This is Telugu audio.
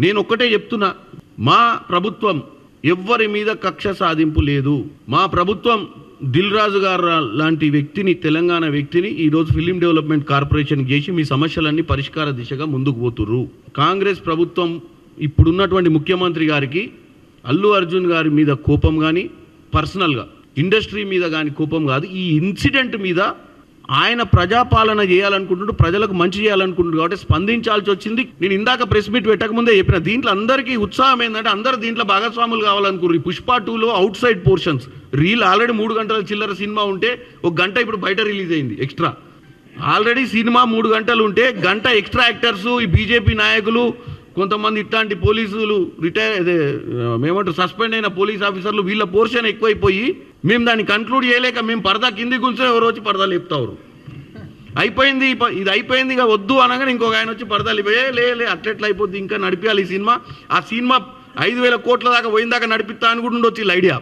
నేను ఒక్కటే చెప్తున్నా, మా ప్రభుత్వం ఎవ్వరి మీద కక్ష సాధింపు లేదు. మా ప్రభుత్వం దిల్ రాజు గారు లాంటి వ్యక్తిని, తెలంగాణ వ్యక్తిని ఈరోజు ఫిలిం డెవలప్మెంట్ కార్పొరేషన్ చేసి మీ సమస్యలన్నీ పరిష్కార దిశగా ముందుకు పోతుర్రు. కాంగ్రెస్ ప్రభుత్వం ఇప్పుడున్నటువంటి ముఖ్యమంత్రి గారికి అల్లు అర్జున్ గారి మీద కోపం కానీ, పర్సనల్గా ఇండస్ట్రీ మీద కానీ కోపం కాదు. ఈ ఇన్సిడెంట్ మీద ఆయన ప్రజాపాలన చేయాలనుకుంటున్నాడు, ప్రజలకు మంచి చేయాలనుకుంటున్నాడు కాబట్టి స్పందించాల్సి వచ్చింది. నేను ఇందాక ప్రెస్ మీట్ పెట్టకముందే చెప్పిన, దీంట్లో అందరికీ ఉత్సాహం ఏంటంటే అందరూ దీంట్లో భాగస్వాములు కావాలనుకున్నారు. పుష్ప 2లో out side portions reel already 3 గంటల చిల్లర సినిమా ఉంటే 1 గంట ఇప్పుడు బయట రిలీజ్ అయింది ఎక్స్ట్రా. ఆల్రెడీ సినిమా 3 గంటలు ఉంటే గంట ఎక్స్ట్రా యాక్టర్స్, ఈ బీజేపీ నాయకులు, కొంతమంది ఇట్లాంటి పోలీసులు, మేమంటారు సస్పెండ్ అయిన పోలీస్ ఆఫీసర్లు, వీళ్ళ పోర్షన్ ఎక్కువైపోయి మేము దాన్ని కన్క్లూడ్ చేయలేక మేము పరదా కింది గుంచే ఎవరు వచ్చి పరదా లేపుతారు. అయిపోయింది, ఇది అయిపోయింది, ఇక వద్దు అనగానే ఇంకొక ఆయన వచ్చి పరదాలు లే అట్లెట్లా అయిపోద్ది, ఇంకా నడిపించాలి ఈ సినిమా. ఆ సినిమా 5,000 కోట్ల దాకా పోయిన దాకా నడిపిస్తా అని కూడా ఉండొచ్చు వీళ్ళ ఐడియా.